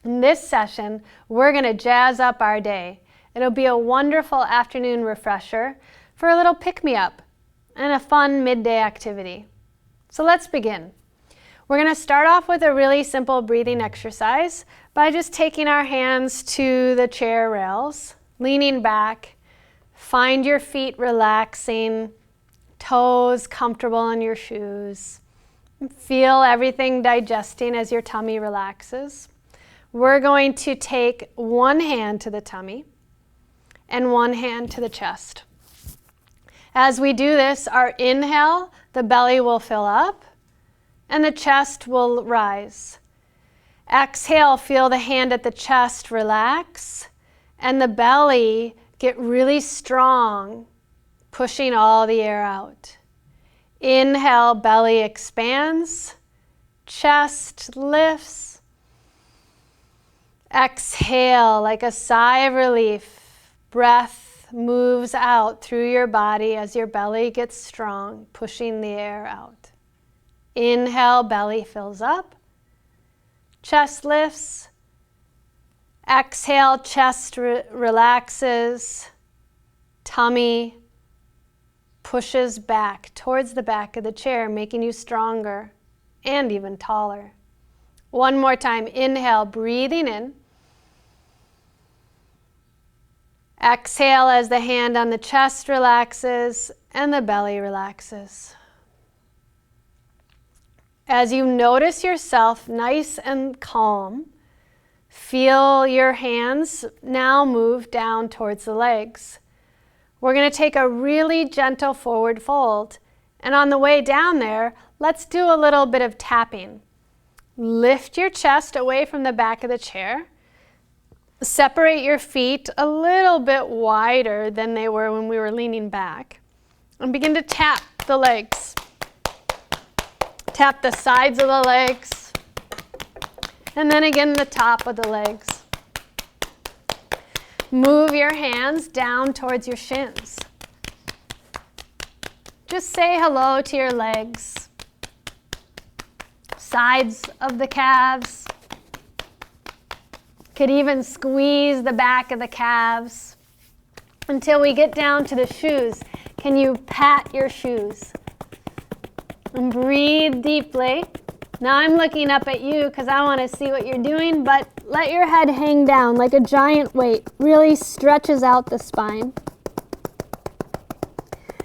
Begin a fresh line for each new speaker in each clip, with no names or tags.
In this session, we're going to jazz up our day. It'll be a wonderful afternoon refresher for a little pick-me-up and a fun midday activity. So let's begin. We're going to start off with a really simple breathing exercise by just taking our hands to the chair rails, leaning back. Find your feet relaxing, toes comfortable in your shoes. Feel everything digesting as your tummy relaxes. We're going to take one hand to the tummy and one hand to the chest. As we do this, our inhale, the belly will fill up and the chest will rise. Exhale, feel the hand at the chest relax and the belly get really strong, pushing all the air out. Inhale, belly expands, chest lifts. Exhale, like a sigh of relief, breath moves out through your body as your belly gets strong, pushing the air out. Inhale, belly fills up, chest lifts. Exhale, chest relaxes, tummy pushes back towards the back of the chair, making you stronger and even taller. One more time, inhale, breathing in. Exhale as the hand on the chest relaxes and the belly relaxes. As you notice yourself nice and calm, feel your hands now move down towards the legs. We're going to take a really gentle forward fold. And on the way down there, let's do a little bit of tapping. Lift your chest away from the back of the chair. Separate your feet a little bit wider than they were when we were leaning back. And begin to tap the legs. Tap the sides of the legs. And then again the top of the legs. Move your hands down towards your shins. Just say hello to your legs. Sides of the calves. Could even squeeze the back of the calves until we get down to the shoes. Can you pat your shoes? And breathe deeply. Now I'm looking up at you because I want to see what you're doing, but let your head hang down like a giant weight. Really stretches out the spine.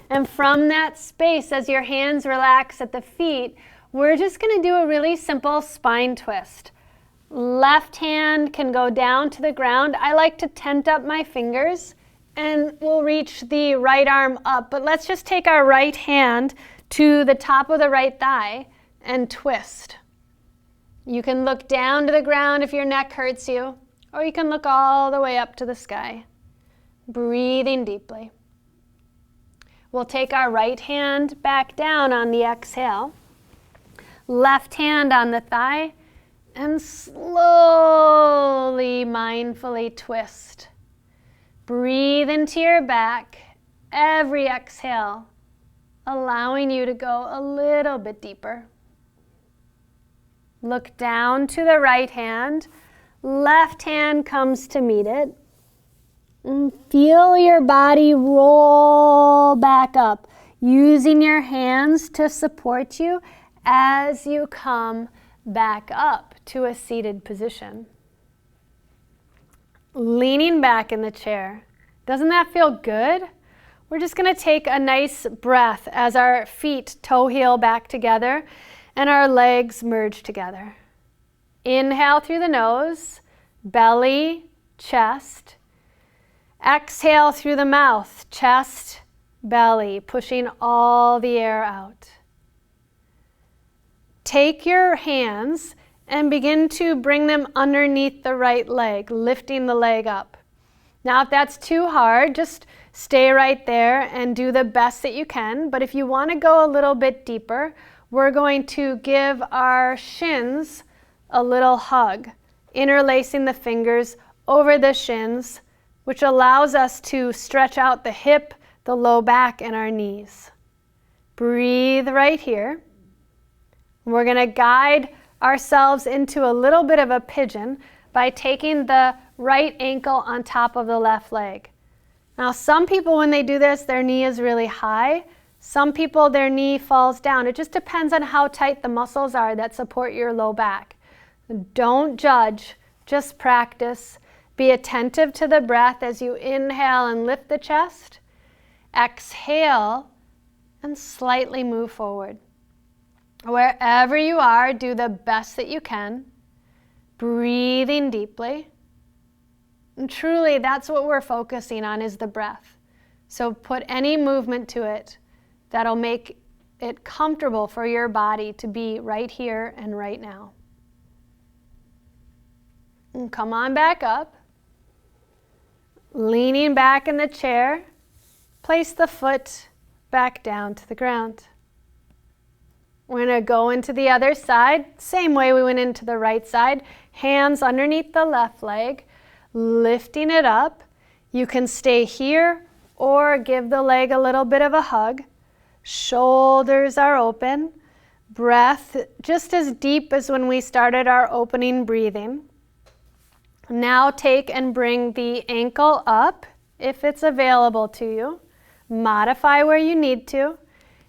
And from that space, as your hands relax at the feet, we're just going to do a really simple spine twist. Left hand can go down to the ground. I like to tent up my fingers and we'll reach the right arm up. But let's just take our right hand to the top of the right thigh and twist. You can look down to the ground if your neck hurts you, or you can look all the way up to the sky. Breathing deeply. We'll take our right hand back down on the exhale. Left hand on the thigh. And slowly, mindfully twist. Breathe into your back, every exhale, allowing you to go a little bit deeper. Look down to the right hand, left hand comes to meet it. And feel your body roll back up, using your hands to support you as you come back up to a seated position. Leaning back in the chair. Doesn't that feel good? We're just going to take a nice breath as our feet toe heel back together and our legs merge together. Inhale through the nose, belly, chest. Exhale through the mouth, chest, belly, pushing all the air out. Take your hands and begin to bring them underneath the right leg, lifting the leg up. Now, if that's too hard, just stay right there and do the best that you can. But if you want to go a little bit deeper, we're going to give our shins a little hug, interlacing the fingers over the shins, which allows us to stretch out the hip, the low back, and our knees. Breathe right here. We're going to guide ourselves into a little bit of a pigeon by taking the right ankle on top of the left leg. Now, some people, when they do this, their knee is really high. Some people, their knee falls down. It just depends on how tight the muscles are that support your low back. Don't judge, just practice. Be attentive to the breath as you inhale and lift the chest. Exhale and slightly move forward. Wherever you are, do the best that you can. Breathing deeply. And truly, that's what we're focusing on, is the breath. So put any movement to it that'll make it comfortable for your body to be right here and right now. And come on back up. Leaning back in the chair, place the foot back down to the ground. We're going to go into the other side, same way we went into the right side. Hands underneath the left leg, lifting it up. You can stay here or give the leg a little bit of a hug. Shoulders are open. Breath just as deep as when we started our opening breathing. Now take and bring the ankle up if it's available to you. Modify where you need to.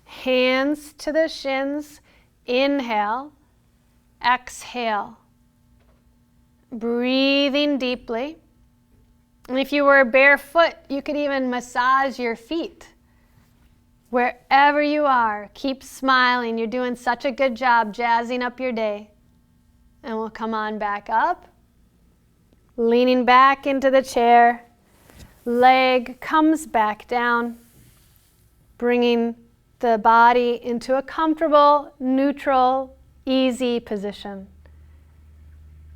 Hands to the shins. Inhale. Exhale. Breathing deeply. And if you were barefoot, you could even massage your feet. Wherever you are, keep smiling. You're doing such a good job jazzing up your day. And we'll come on back up. Leaning back into the chair. Leg comes back down. Bringing the body into a comfortable, neutral, easy position.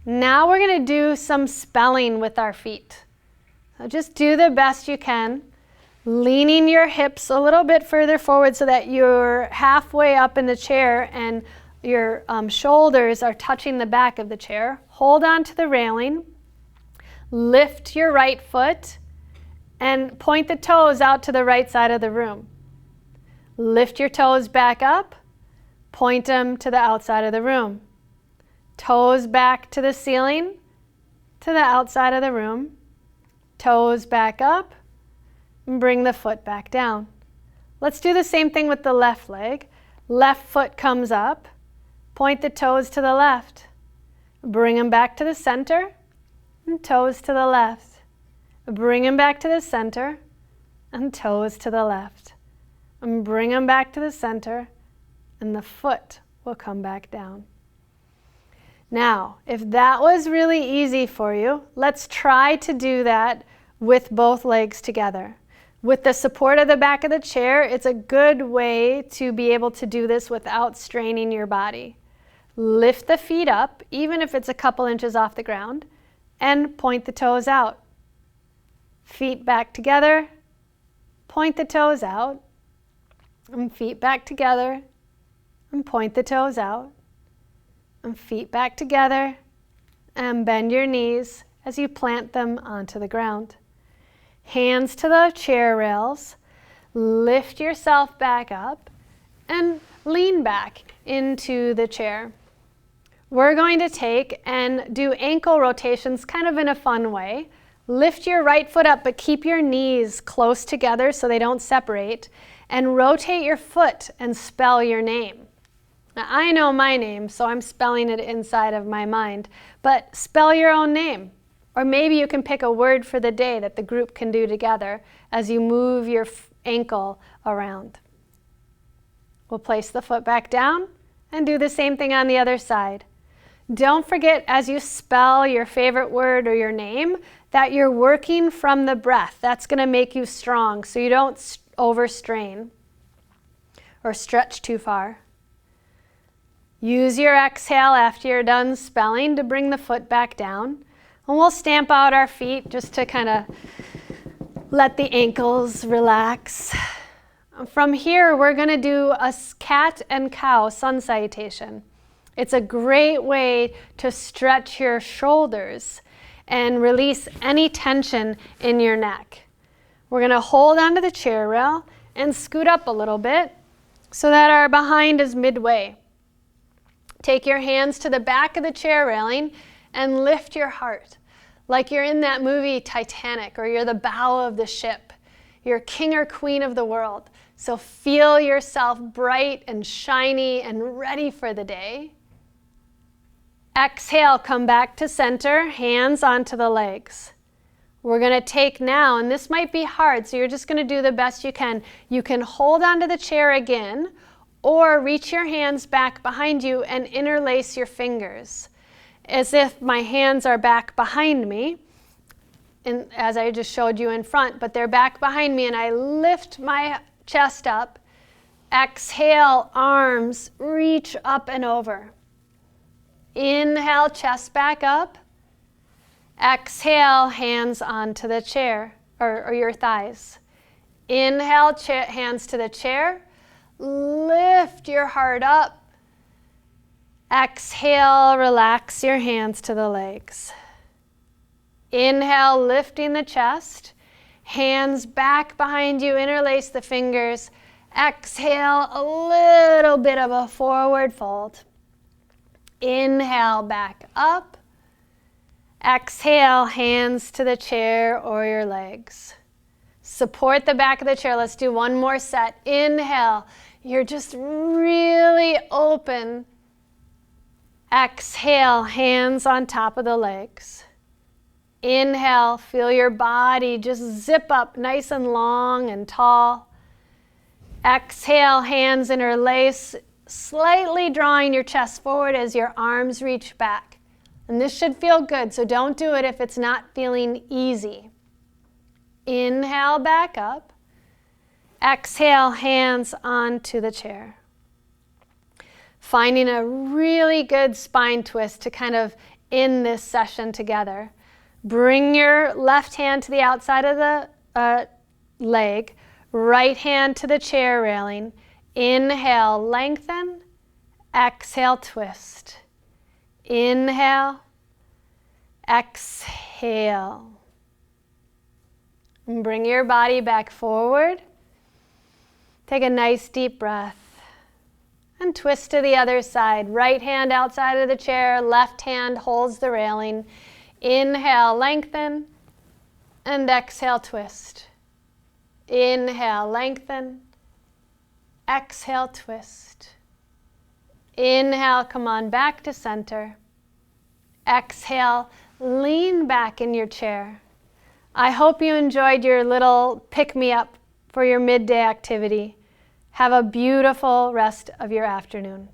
Now we're going to do some spelling with our feet. So just do the best you can, leaning your hips a little bit further forward so that you're halfway up in the chair and your shoulders are touching the back of the chair. Hold on to the railing. Lift your right foot and point the toes out to the right side of the room. Lift your toes back up, point them to the outside of the room. Toes back to the ceiling, to the outside of the room. Toes back up, and bring the foot back down. Let's do the same thing with the left leg. Left foot comes up, point the toes to the left. Bring them back to the center, and toes to the left. Bring them back to the center, and toes to the left. And bring them back to the center, and the foot will come back down. Now, if that was really easy for you, let's try to do that with both legs together. With the support of the back of the chair, it's a good way to be able to do this without straining your body. Lift the feet up, even if it's a couple inches off the ground, and point the toes out. Feet back together, point the toes out, and feet back together, and point the toes out. And feet back together, and bend your knees as you plant them onto the ground. Hands to the chair rails, lift yourself back up, and lean back into the chair. We're going to take and do ankle rotations kind of in a fun way. Lift your right foot up, but keep your knees close together so they don't separate, and rotate your foot and spell your name. Now, I know my name, so I'm spelling it inside of my mind, but spell your own name. Or maybe you can pick a word for the day that the group can do together as you move your ankle around. We'll place the foot back down and do the same thing on the other side. Don't forget, as you spell your favorite word or your name, that you're working from the breath. That's going to make you strong so you don't overstrain or stretch too far. Use your exhale after you're done spelling to bring the foot back down. And we'll stamp out our feet just to kind of let the ankles relax. From here, we're going to do a cat and cow sun salutation. It's a great way to stretch your shoulders and release any tension in your neck. We're going to hold onto the chair rail and scoot up a little bit so that our behind is midway. Take your hands to the back of the chair railing and lift your heart like you're in that movie Titanic, or you're the bow of the ship. You're king or queen of the world. So feel yourself bright and shiny and ready for the day. Exhale, come back to center, hands onto the legs. We're going to take now, and this might be hard, so you're just going to do the best you can. You can hold onto the chair again, or reach your hands back behind you and interlace your fingers, as if my hands are back behind me, and as I just showed you in front, but they're back behind me, and I lift my chest up. Exhale, arms reach up and over. Inhale, chest back up. Exhale, hands onto the chair, or your thighs. Inhale, hands to the chair. Lift your heart up. Exhale, relax your hands to the legs. Inhale, lifting the chest. Hands back behind you, interlace the fingers. Exhale, a little bit of a forward fold. Inhale, back up. Exhale, hands to the chair or your legs. Support the back of the chair. Let's do one more set. Inhale, you're just really open. Exhale, hands on top of the legs. Inhale, feel your body just zip up nice and long and tall. Exhale, hands interlace, slightly drawing your chest forward as your arms reach back. And this should feel good, so don't do it if it's not feeling easy. Inhale, back up. Exhale, hands onto the chair. Finding a really good spine twist to kind of end this session together. Bring your left hand to the outside of the leg, right hand to the chair railing. Inhale, lengthen. Exhale, twist. Inhale. Exhale. And bring your body back forward. Take a nice deep breath. And twist to the other side. Right hand outside of the chair, left hand holds the railing. Inhale, lengthen, and exhale, twist. Inhale, lengthen, exhale, twist. Inhale, come on back to center. Exhale, lean back in your chair. I hope you enjoyed your little pick-me-up for your midday activity. Have a beautiful rest of your afternoon.